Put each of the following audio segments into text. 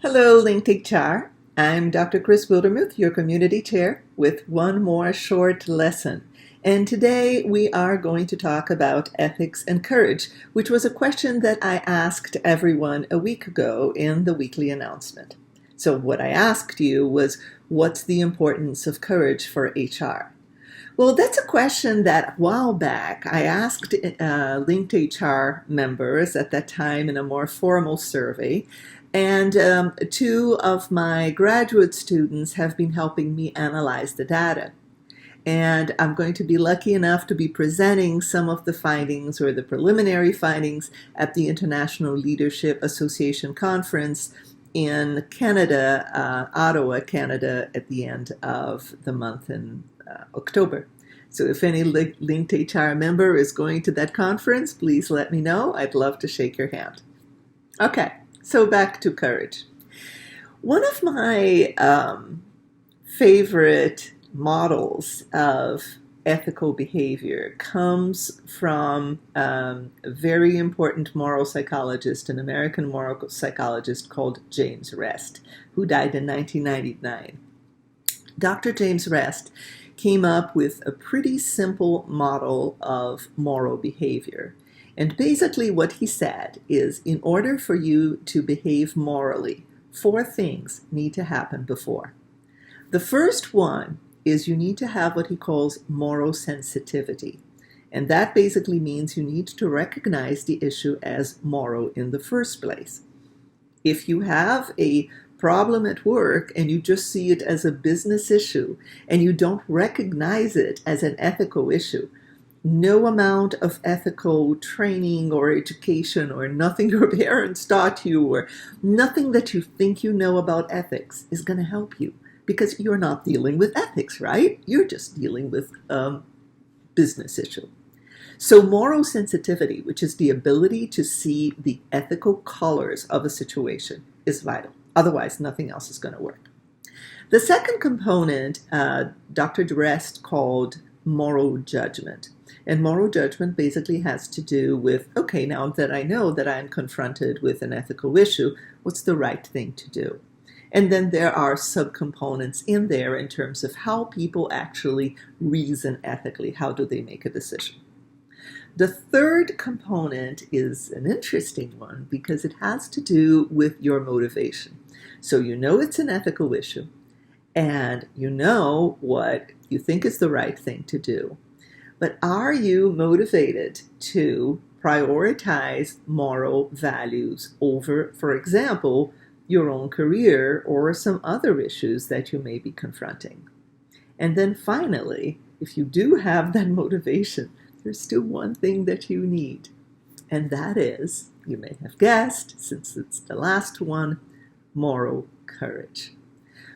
Hello, Linked HR. I'm Dr. Cris Wildermuth, your community chair, with one more short lesson. And today we are going to talk about ethics and courage, which was a question that I asked everyone a week ago in the weekly announcement. So what I asked you was, what's the importance of courage for HR? Well, that's a question that a while back I asked Linked HR members at that time in a more formal survey. And two of my graduate students have been helping me analyze the data. And I'm going to be lucky enough to be presenting some of the findings or the preliminary findings at the International Leadership Association Conference in Canada, Ottawa, Canada, at the end of the month in October. So if any Linked HR member is going to that conference, please let me know. I'd love to shake your hand. Okay. So back to courage. One of my favorite models of ethical behavior comes from a very important moral psychologist, an American moral psychologist called James Rest, who died in 1999. Dr. James Rest came up with a pretty simple model of moral behavior. And basically what he said is, in order for you to behave morally, 4 things need to happen before. The first one is you need to have what he calls moral sensitivity. And that basically means you need to recognize the issue as moral in the first place. If you have a problem at work and you just see it as a business issue and you don't recognize it as an ethical issue, no amount of ethical training or education or nothing your parents taught you or nothing that you think you know about ethics is going to help you, because you're not dealing with ethics, right? You're just dealing with business issue. So moral sensitivity, which is the ability to see the ethical colors of a situation, is vital. Otherwise, nothing else is going to work. The second component, Dr. Rest called moral judgment. And moral judgment basically has to do with, okay, now that I know that I'm confronted with an ethical issue, what's the right thing to do? And then there are subcomponents in there in terms of how people actually reason ethically. How do they make a decision? The third component is an interesting one because it has to do with your motivation. So you know it's an ethical issue, and you know what you think is the right thing to do. But are you motivated to prioritize moral values over, for example, your own career or some other issues that you may be confronting? And then finally, if you do have that motivation, there's still one thing that you need. And that is, you may have guessed, since it's the last one, moral courage.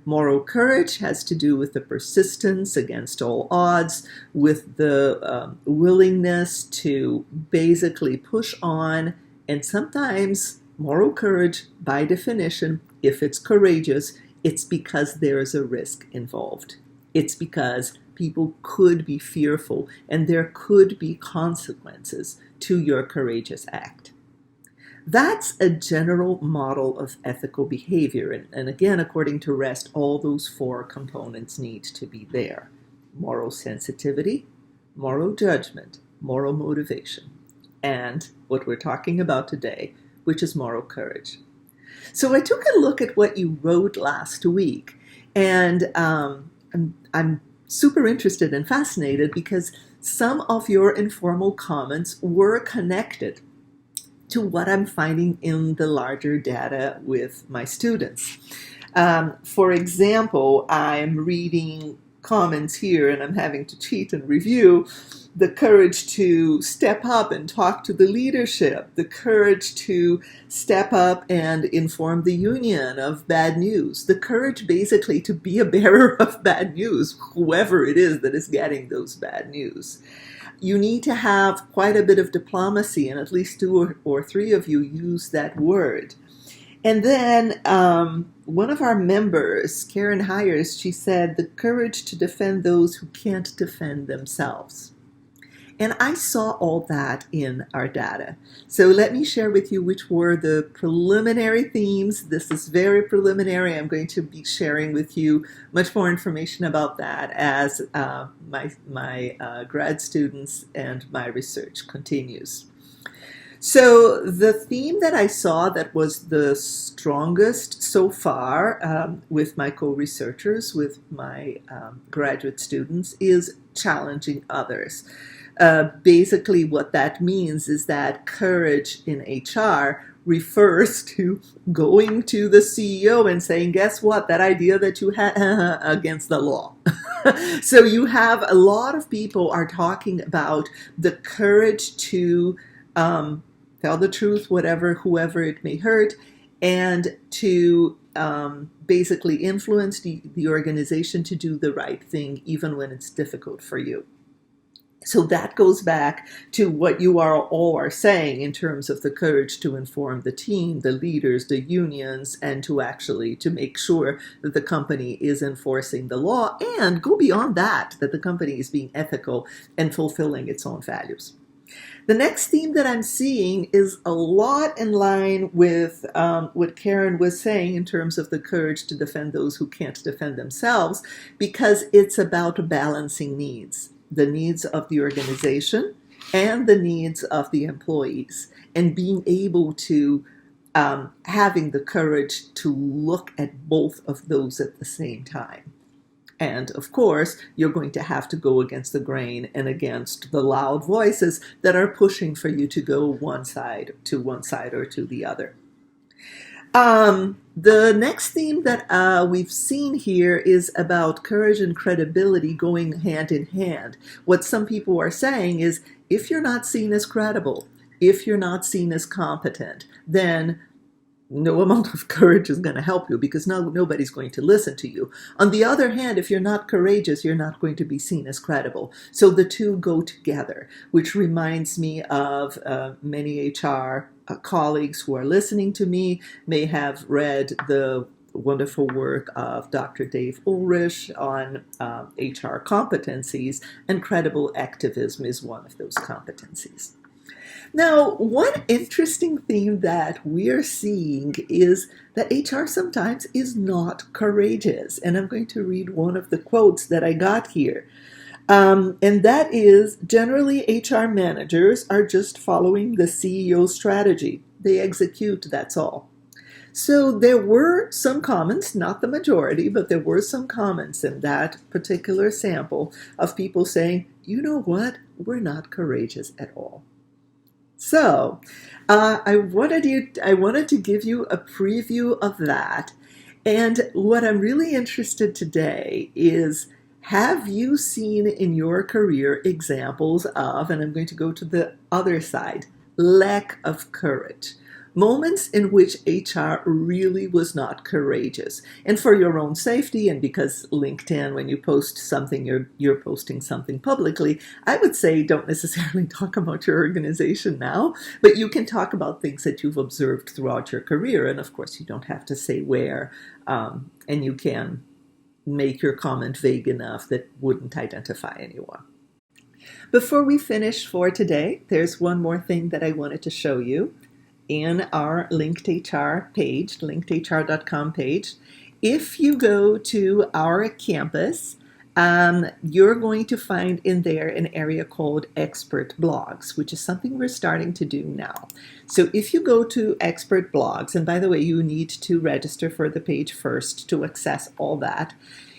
Moral courage has to do with the persistence against all odds, with the willingness to basically push on, and sometimes moral courage, by definition, if it's courageous, it's because there is a risk involved. It's because people could be fearful and there could be consequences to your courageous act. That's a general model of ethical behavior. And again, according to Rest, all those 4 components need to be there. Moral sensitivity, moral judgment, moral motivation, and what we're talking about today, which is moral courage. So I took a look at what you wrote last week, and I'm super interested and fascinated because some of your informal comments were connected to what I'm finding in the larger data with my students. For example, I'm reading comments here and I'm having to cheat and review the courage to step up and talk to the leadership, the courage to step up and inform the union of bad news, the courage basically to be a bearer of bad news, whoever it is that is getting those bad news. You need to have quite a bit of diplomacy, and at least 2 or 3 of you use that word. And then one of our members, Karen Hires, she said, the courage to defend those who can't defend themselves. And I saw all that in our data. So let me share with you which were the preliminary themes. This is very preliminary. I'm going to be sharing with you much more information about that as my grad students and my research continues. So the theme that I saw that was the strongest so far with my co-researchers, with my graduate students, is challenging others. Basically, what that means is that courage in HR refers to going to the CEO and saying, guess what, that idea that you had against the law. So you have a lot of people are talking about the courage to tell the truth, whoever it may hurt, and to basically influence the organization to do the right thing, even when it's difficult for you. So that goes back to what you all are saying in terms of the courage to inform the team, the leaders, the unions, and to make sure that the company is enforcing the law, and go beyond that the company is being ethical and fulfilling its own values. The next theme that I'm seeing is a lot in line with what Karen was saying in terms of the courage to defend those who can't defend themselves, because it's about balancing needs, the needs of the organization and the needs of the employees, and being able to having the courage to look at both of those at the same time. And of course, you're going to have to go against the grain and against the loud voices that are pushing for you to go one side or to the other. The next theme that we've seen here is about courage and credibility going hand in hand. What some people are saying is, if you're not seen as credible, if you're not seen as competent, then no amount of courage is going to help you, because nobody's going to listen to you. On the other hand, if you're not courageous, you're not going to be seen as credible. So the two go together, which reminds me of many HR colleagues who are listening to me may have read the wonderful work of Dr. Dave Ulrich on HR competencies, and credible activism is one of those competencies. Now, one interesting theme that we are seeing is that HR sometimes is not courageous. And I'm going to read one of the quotes that I got here. And that is, generally HR managers are just following the CEO's strategy. They execute, that's all. So there were some comments, not the majority, but there were some comments in that particular sample of people saying, you know what, we're not courageous at all. So I wanted to give you a preview of that. And what I'm really interested today is, have you seen in your career examples of, and I'm going to go to the other side, lack of courage? Moments in which HR really was not courageous. And for your own safety, and because LinkedIn, when you post something, you're posting something publicly, I would say don't necessarily talk about your organization now, but you can talk about things that you've observed throughout your career. And of course, you don't have to say where, and you can make your comment vague enough that wouldn't identify anyone. Before we finish for today, there's one more thing that I wanted to show you. In our Linked HR page, linkedhr.com page, if you go to our campus, you're going to find in there an area called Expert Blogs, which is something we're starting to do now. So if you go to Expert Blogs, and by the way, you need to register for the page first to access all that,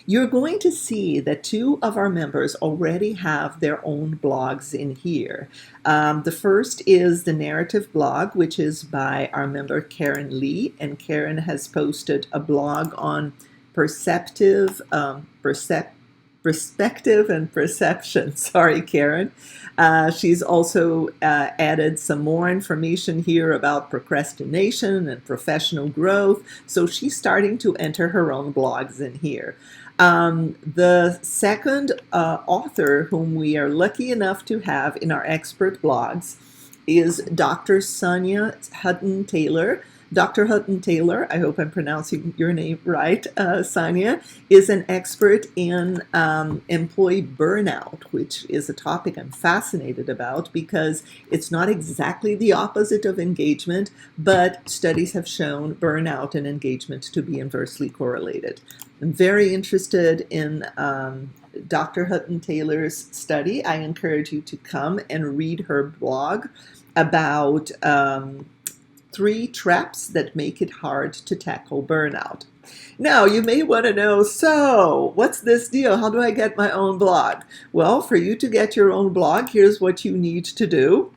you're going to see that two of our members already have their own blogs in here. The first is the narrative blog, which is by our member Karen Lee, and Karen has posted a blog on perspective and perception. Sorry, Karen. She's also added some more information here about procrastination and professional growth. So she's starting to enter her own blogs in here. The second author whom we are lucky enough to have in our expert blogs is Dr. Sonia Hutton Taylor. Dr. Hutton Taylor, I hope I'm pronouncing your name right, Sonia, is an expert in employee burnout, which is a topic I'm fascinated about because it's not exactly the opposite of engagement, but studies have shown burnout and engagement to be inversely correlated. I'm very interested in Dr. Hutton Taylor's study. I encourage you to come and read her blog about 3 traps that make it hard to tackle burnout. Now, you may want to know, so what's this deal? How do I get my own blog? Well, for you to get your own blog, here's what you need to do.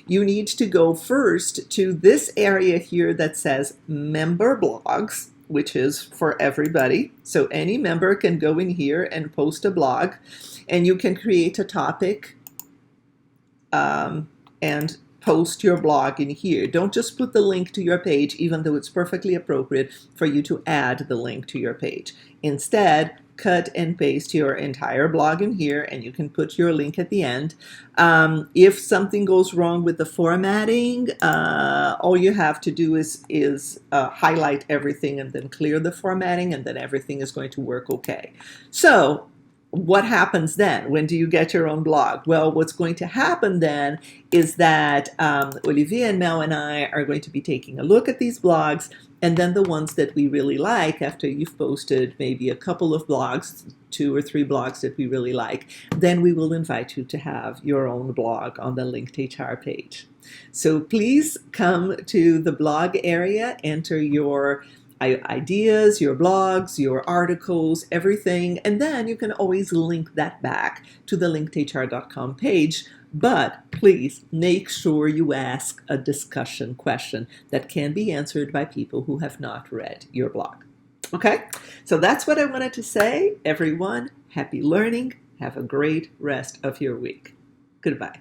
You need to go first to this area here that says member blogs, which is for everybody. So any member can go in here and post a blog, and you can create a topic and post your blog in here. Don't just put the link to your page, even though it's perfectly appropriate for you to add the link to your page. Instead, cut and paste your entire blog in here, and you can put your link at the end. If something goes wrong with the formatting, all you have to do is highlight everything and then clear the formatting, and then everything is going to work okay. So what happens then? When do you get your own blog? Well, what's going to happen then is that Olivier and Mel and I are going to be taking a look at these blogs, and then the ones that we really like, after you've posted maybe a couple of blogs, 2 or 3 blogs that we really like, then we will invite you to have your own blog on the Linked HR page. So please come to the blog area, enter your ideas, your blogs, your articles, everything, and then you can always link that back to the linkedhr.com page. But please make sure you ask a discussion question that can be answered by people who have not read your blog. Okay, so that's what I wanted to say. Everyone, happy learning. Have a great rest of your week. Goodbye.